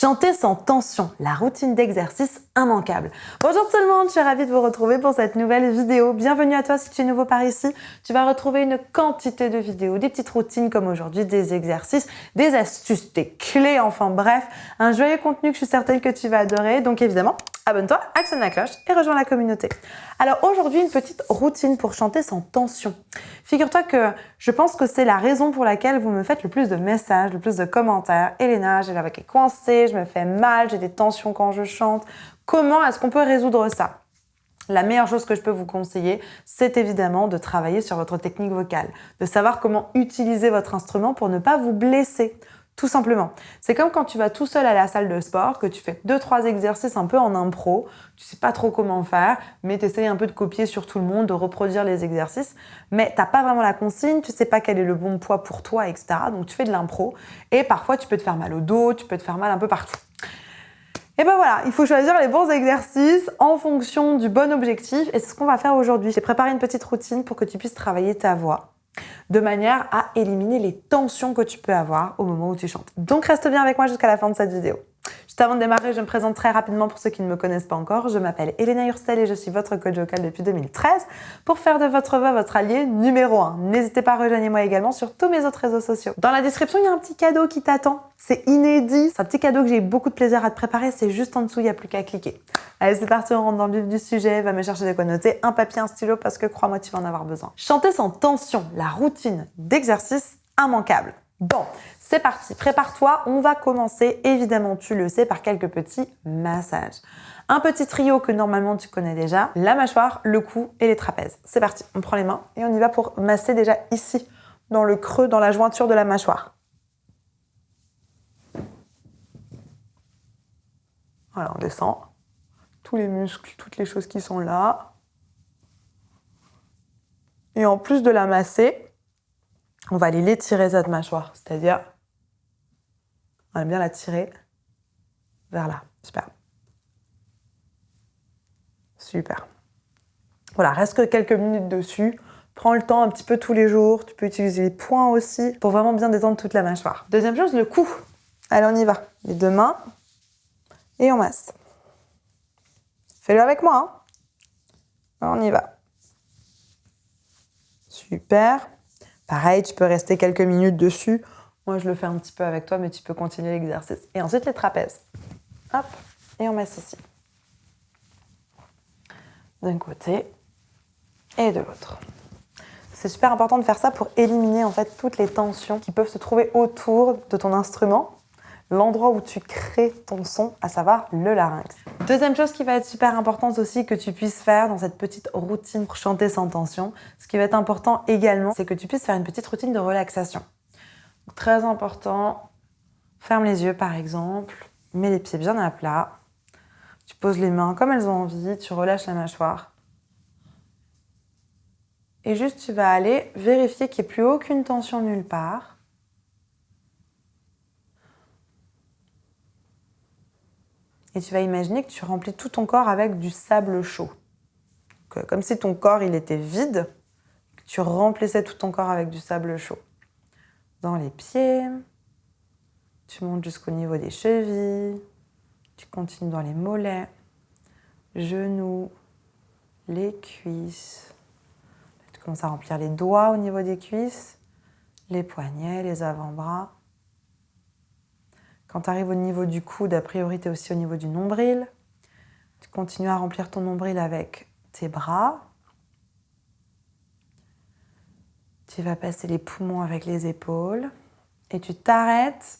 Chanter sans tension, la routine d'exercice immanquable. Bonjour tout le monde, je suis ravie de vous retrouver pour cette nouvelle vidéo. Bienvenue à toi si tu es nouveau par ici. Tu vas retrouver une quantité de vidéos, des petites routines comme aujourd'hui, des exercices, des astuces, des clés, enfin bref, un joyeux contenu que je suis certaine que tu vas adorer. Donc évidemment, abonne-toi, actionne la cloche et rejoins la communauté. Alors aujourd'hui, une petite routine pour chanter sans tension. Figure-toi que je pense que c'est la raison pour laquelle vous me faites le plus de messages, le plus de commentaires. Elena, j'ai la voix qui est coincée, je me fais mal, j'ai des tensions quand je chante. Comment est-ce qu'on peut résoudre ça ? La meilleure chose que je peux vous conseiller, c'est évidemment de travailler sur votre technique vocale, de savoir comment utiliser votre instrument pour ne pas vous blesser. Tout simplement. C'est comme quand tu vas tout seul à la salle de sport, que tu fais 2-3 exercices un peu en impro, tu sais pas trop comment faire, mais tu essayes un peu de copier sur tout le monde, de reproduire les exercices, mais t'as pas vraiment la consigne, tu sais pas quel est le bon poids pour toi, etc. Donc tu fais de l'impro, et parfois tu peux te faire mal au dos, tu peux te faire mal un peu partout. Et ben voilà, il faut choisir les bons exercices en fonction du bon objectif, et c'est ce qu'on va faire aujourd'hui. J'ai préparé une petite routine pour que tu puisses travailler ta voix, de manière à éliminer les tensions que tu peux avoir au moment où tu chantes. Donc reste bien avec moi jusqu'à la fin de cette vidéo. Juste avant de démarrer, je me présente très rapidement pour ceux qui ne me connaissent pas encore. Je m'appelle Elena Hurstel et je suis votre coach vocal depuis 2013 pour faire de votre voix votre allié numéro 1. N'hésitez pas à rejoindre moi également sur tous mes autres réseaux sociaux. Dans la description, il y a un petit cadeau qui t'attend. C'est inédit. C'est un petit cadeau que j'ai beaucoup de plaisir à te préparer. C'est juste en dessous, il n'y a plus qu'à cliquer. Allez, c'est parti, on rentre dans le vif du sujet. Va me chercher de quoi noter, un papier, un stylo, parce que crois-moi, tu vas en avoir besoin. Chanter sans tension, la routine d'exercice immanquable. Bon, c'est parti, prépare-toi, on va commencer, évidemment tu le sais, par quelques petits massages. Un petit trio que normalement tu connais déjà, la mâchoire, le cou et les trapèzes. C'est parti, on prend les mains et on y va pour masser déjà ici, dans le creux, dans la jointure de la mâchoire. Voilà, on descend, tous les muscles, toutes les choses qui sont là. Et en plus de la masser, on va aller l'étirer cette mâchoire, c'est-à-dire on va bien la tirer vers là. Super. Super. Voilà, reste que quelques minutes dessus. Prends le temps un petit peu tous les jours. Tu peux utiliser les poings aussi pour vraiment bien détendre toute la mâchoire. Deuxième chose, le cou. Allez, on y va. Les deux mains et on masse. Fais-le avec moi, hein. On y va. Super. Pareil, tu peux rester quelques minutes dessus. Moi, je le fais un petit peu avec toi, mais tu peux continuer l'exercice. Et ensuite, les trapèzes. Hop, et on masse ici. D'un côté et de l'autre. C'est super important de faire ça pour éliminer en fait toutes les tensions qui peuvent se trouver autour de ton instrument, l'endroit où tu crées ton son, à savoir le larynx. Deuxième chose qui va être super importante aussi que tu puisses faire dans cette petite routine pour chanter sans tension, ce qui va être important également, c'est que tu puisses faire une petite routine de relaxation. Très important, ferme les yeux par exemple, mets les pieds bien à plat, tu poses les mains comme elles ont envie, tu relâches la mâchoire. Et juste, tu vas aller vérifier qu'il n'y ait plus aucune tension nulle part. Et tu vas imaginer que tu remplis tout ton corps avec du sable chaud. Comme si ton corps il était vide, que tu remplissais tout ton corps avec du sable chaud. Dans les pieds, tu montes jusqu'au niveau des chevilles, tu continues dans les mollets, genoux, les cuisses. Tu commences à remplir les doigts au niveau des cuisses, les poignets, les avant-bras. Quand tu arrives au niveau du coude, a priori, tu es aussi au niveau du nombril. Tu continues à remplir ton nombril avec tes bras. Tu vas passer les poumons avec les épaules. Et tu t'arrêtes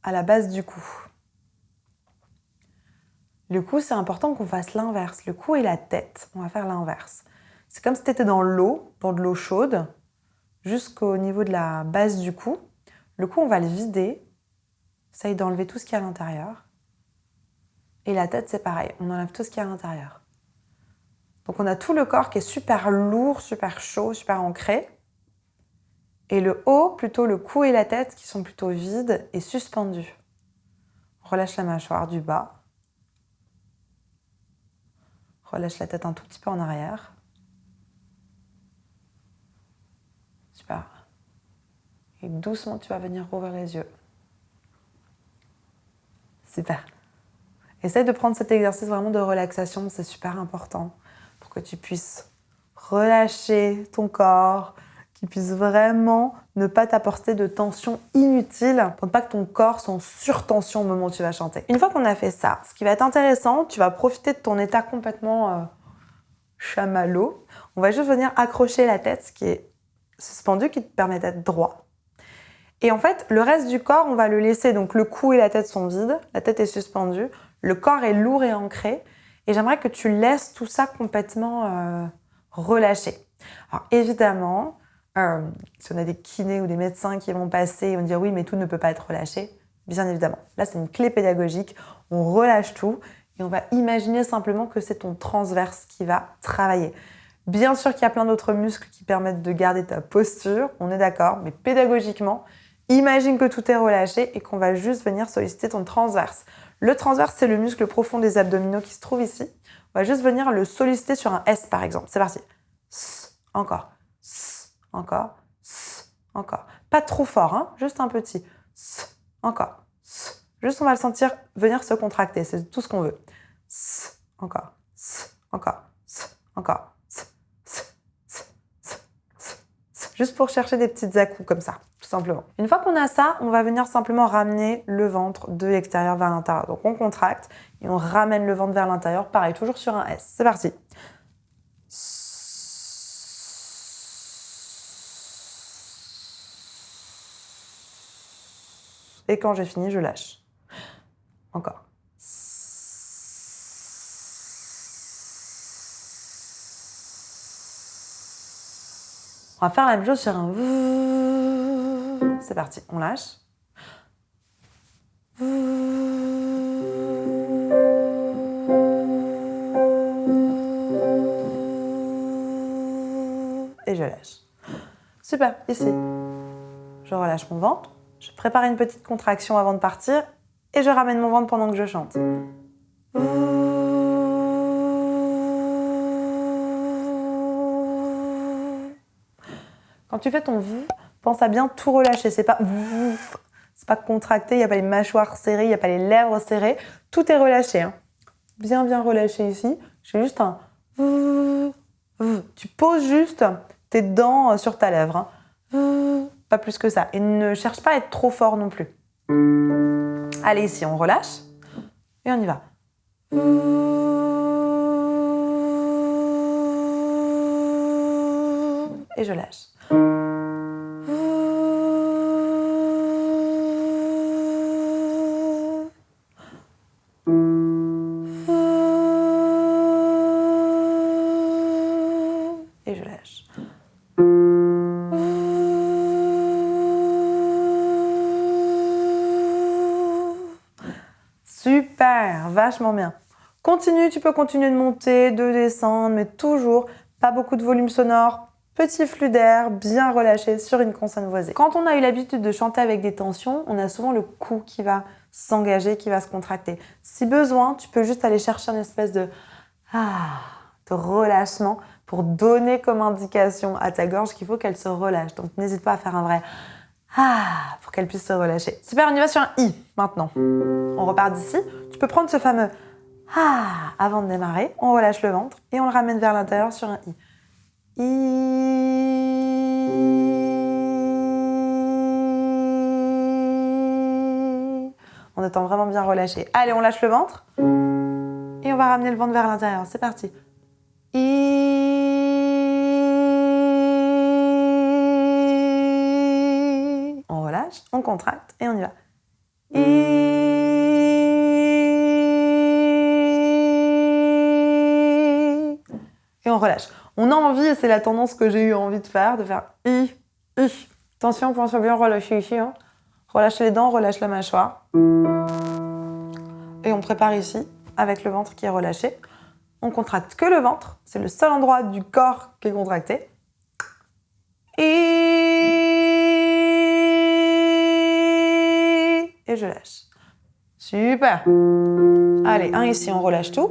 à la base du cou. Le cou, c'est important qu'on fasse l'inverse. Le cou et la tête, on va faire l'inverse. C'est comme si tu étais dans l'eau, dans de l'eau chaude, jusqu'au niveau de la base du cou. Le cou, on va le vider. Essaye d'enlever tout ce qu'il y a à l'intérieur. Et la tête, c'est pareil. On enlève tout ce qu'il y a à l'intérieur. Donc, on a tout le corps qui est super lourd, super chaud, super ancré. Et le haut, plutôt le cou et la tête, qui sont plutôt vides et suspendus. Relâche la mâchoire du bas. Relâche la tête un tout petit peu en arrière. Super. Et doucement, tu vas venir rouvrir les yeux. Super. Essaye de prendre cet exercice vraiment de relaxation, c'est super important pour que tu puisses relâcher ton corps, qu'il puisse vraiment ne pas t'apporter de tension inutile pour ne pas que ton corps soit en surtension au moment où tu vas chanter. Une fois qu'on a fait ça, ce qui va être intéressant, tu vas profiter de ton état complètement chamallow. On va juste venir accrocher la tête, ce qui est suspendu, qui te permet d'être droit. Et en fait, le reste du corps, on va le laisser. Donc le cou et la tête sont vides, la tête est suspendue, le corps est lourd et ancré. Et j'aimerais que tu laisses tout ça complètement relâché. Alors évidemment, si on a des kinés ou des médecins qui vont passer et vont dire oui, mais tout ne peut pas être relâché, bien évidemment. Là, c'est une clé pédagogique. On relâche tout et on va imaginer simplement que c'est ton transverse qui va travailler. Bien sûr qu'il y a plein d'autres muscles qui permettent de garder ta posture, on est d'accord, mais pédagogiquement, imagine que tout est relâché et qu'on va juste venir solliciter ton transverse. Le transverse, c'est le muscle profond des abdominaux qui se trouve ici. On va juste venir le solliciter sur un S, par exemple. C'est parti. Encore. Encore. Encore. Pas trop fort, hein? Juste un petit. Encore. Juste, on va le sentir venir se contracter. C'est tout ce qu'on veut. Encore. Encore. Encore. Juste pour chercher des petites à-coups comme ça, tout simplement. Une fois qu'on a ça, on va venir simplement ramener le ventre de l'extérieur vers l'intérieur. Donc on contracte et on ramène le ventre vers l'intérieur. Pareil, toujours sur un S. C'est parti. Et quand j'ai fini, je lâche. Encore. On va faire la même chose sur un V. C'est parti, on lâche. Et je lâche. Super, ici. Je relâche mon ventre. Je prépare une petite contraction avant de partir et je ramène mon ventre pendant que je chante. Quand tu fais ton V, pense à bien tout relâcher. C'est pas contracté, il n'y a pas les mâchoires serrées, il n'y a pas les lèvres serrées. Tout est relâché. Hein. Bien relâché ici. Je fais juste un V. Tu poses juste tes dents sur ta lèvre. Hein. Pas plus que ça. Et ne cherche pas à être trop fort non plus. Allez, ici, on relâche. Et on y va. Et je lâche. Et je lâche. Super, vachement bien. Continue, tu peux continuer de monter, de descendre, mais toujours pas beaucoup de volume sonore, petit flux d'air, bien relâché sur une consonne voisée. Quand on a eu l'habitude de chanter avec des tensions, on a souvent le cou qui va s'engager, qui va se contracter. Si besoin, tu peux juste aller chercher une espèce de relâchement pour donner comme indication à ta gorge qu'il faut qu'elle se relâche. Donc n'hésite pas à faire un vrai pour qu'elle puisse se relâcher. Super, on y va sur un I maintenant. On repart d'ici. Tu peux prendre ce fameux avant de démarrer. On relâche le ventre et on le ramène vers l'intérieur sur un I. En étant vraiment bien relâché. Allez, on lâche le ventre et on va ramener le ventre vers l'intérieur. C'est parti. On relâche, on contracte et on y va. Et on relâche. On a envie, et c'est la tendance que j'ai eu envie de faire I. Attention, pense à bien relâcher ici. Hein. Relâche les dents, relâche la mâchoire. Et on prépare ici, avec le ventre qui est relâché. On contracte que le ventre. C'est le seul endroit du corps qui est contracté. Et je lâche. Super. Allez, un ici, on relâche tout.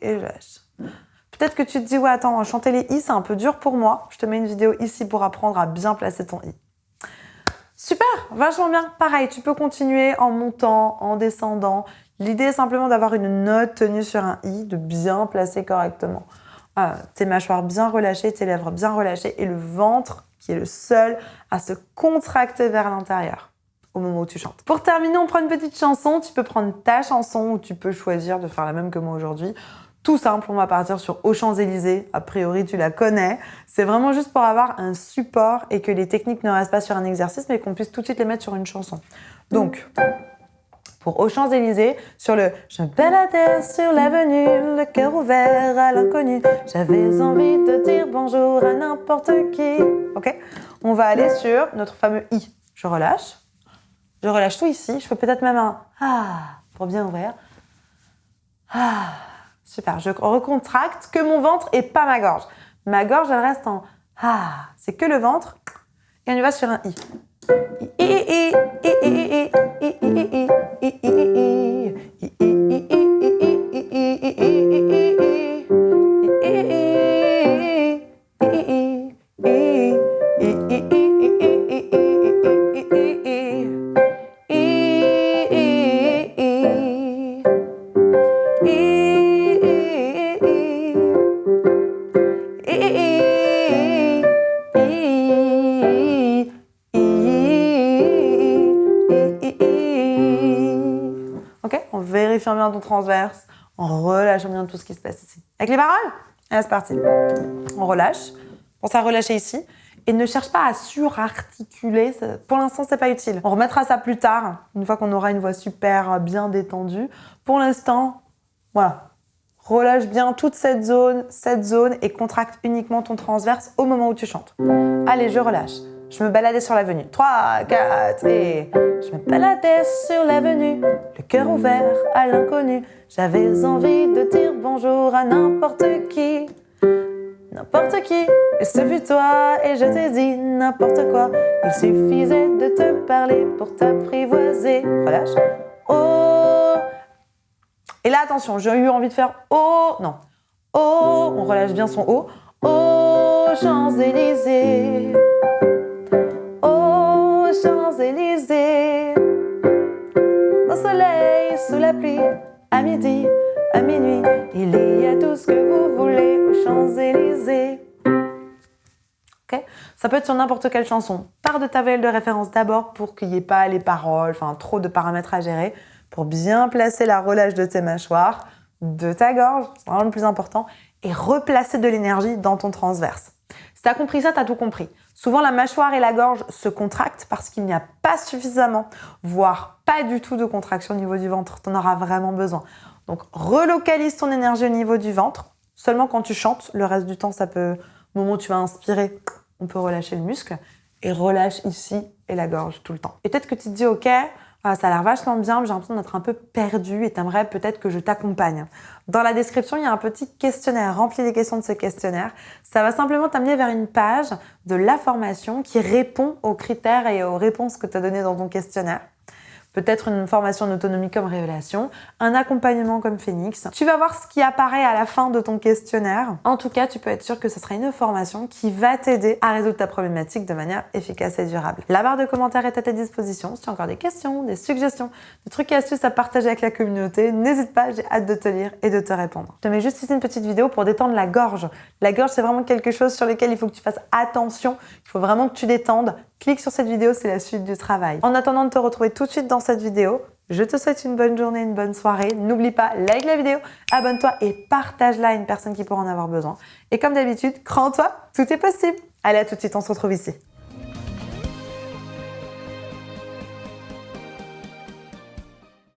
Et je lâche. Peut-être que tu te dis, ouais, attends, chanter les I, c'est un peu dur pour moi. Je te mets une vidéo ici pour apprendre à bien placer ton I. Super, vachement bien. Pareil, tu peux continuer en montant, en descendant. L'idée est simplement d'avoir une note tenue sur un i, de bien placer correctement. Tes mâchoires bien relâchées, tes lèvres bien relâchées et le ventre qui est le seul à se contracter vers l'intérieur au moment où tu chantes. Pour terminer, on prend une petite chanson. Tu peux prendre ta chanson ou tu peux choisir de faire la même que moi aujourd'hui. Tout simple, on va partir sur Aux Champs-Élysées. A priori, tu la connais. C'est vraiment juste pour avoir un support et que les techniques ne restent pas sur un exercice, mais qu'on puisse tout de suite les mettre sur une chanson. Donc, pour Aux Champs-Élysées, sur le « Je me baladais sur l'avenue, le cœur ouvert à l'inconnu. J'avais envie de dire bonjour à n'importe qui. » Ok ? On va aller sur notre fameux « I ». Je relâche tout ici. Je fais peut-être même un « Ah » pour bien ouvrir. Ah. Super, je recontracte que mon ventre et pas ma gorge. Ma gorge, elle reste en « Ah ». C'est que le ventre. Et on y va sur un « I ». Ok, en vérifiant bien ton transverse, en relâchant bien tout ce qui se passe ici. Avec les paroles ? Allez, c'est parti. On relâche. Pense à relâcher ici. Et ne cherche pas à surarticuler. Pour l'instant, c'est pas utile. On remettra ça plus tard, une fois qu'on aura une voix super bien détendue. Pour l'instant, voilà. Relâche bien toute cette zone et contracte uniquement ton transverse au moment où tu chantes. Allez, je relâche. Je me baladais sur l'avenue. 3, 4 et... Je me baladais sur l'avenue, le cœur ouvert à l'inconnu. J'avais envie de dire bonjour à n'importe qui. N'importe qui. Et ce fut toi et je t'ai dit n'importe quoi. Il suffisait de te parler pour t'apprivoiser. Relâche. Oh. Et là, attention, j'ai eu envie de faire oh. Non. Oh. On relâche bien son oh. Aux Champs-Élysées. Aux Champs-Élysées. Au soleil, sous la pluie, à midi, à minuit, il y a tout ce que vous voulez aux Champs-Élysées. Okay, ça peut être sur n'importe quelle chanson. Pars de ta VL de référence d'abord pour qu'il n'y ait pas les paroles, enfin trop de paramètres à gérer, pour bien placer la relâche de tes mâchoires, de ta gorge, c'est vraiment le plus important, et replacer de l'énergie dans ton transverse. Si tu as compris ça, tu as tout compris. Souvent, la mâchoire et la gorge se contractent parce qu'il n'y a pas suffisamment, voire pas du tout de contraction au niveau du ventre. Tu en auras vraiment besoin. Donc, relocalise ton énergie au niveau du ventre. Seulement quand tu chantes, le reste du temps, ça peut, au moment où tu vas inspirer, on peut relâcher le muscle. Et relâche ici et la gorge tout le temps. Et peut-être que tu te dis, ok, ça a l'air vachement bien, mais j'ai l'impression d'être un peu perdu et tu aimerais peut-être que je t'accompagne. Dans la description, il y a un petit questionnaire. Remplis les questions de ce questionnaire. Ça va simplement t'amener vers une page de la formation qui répond aux critères et aux réponses que tu as données dans ton questionnaire. Peut-être une formation en autonomie comme Révélation, un accompagnement comme Phoenix. Tu vas voir ce qui apparaît à la fin de ton questionnaire. En tout cas, tu peux être sûr que ce sera une formation qui va t'aider à résoudre ta problématique de manière efficace et durable. La barre de commentaires est à ta disposition. Si tu as encore des questions, des suggestions, des trucs et astuces à partager avec la communauté, n'hésite pas, j'ai hâte de te lire et de te répondre. Je te mets juste ici une petite vidéo pour détendre la gorge. La gorge, c'est vraiment quelque chose sur lequel il faut que tu fasses attention. Il faut vraiment que tu détendes. Clique sur cette vidéo, c'est la suite du travail. En attendant de te retrouver tout de suite dans cette vidéo, je te souhaite une bonne journée, une bonne soirée. N'oublie pas, like la vidéo, abonne-toi et partage-la à une personne qui pourra en avoir besoin. Et comme d'habitude, crois en toi, tout est possible. Allez, à tout de suite, on se retrouve ici.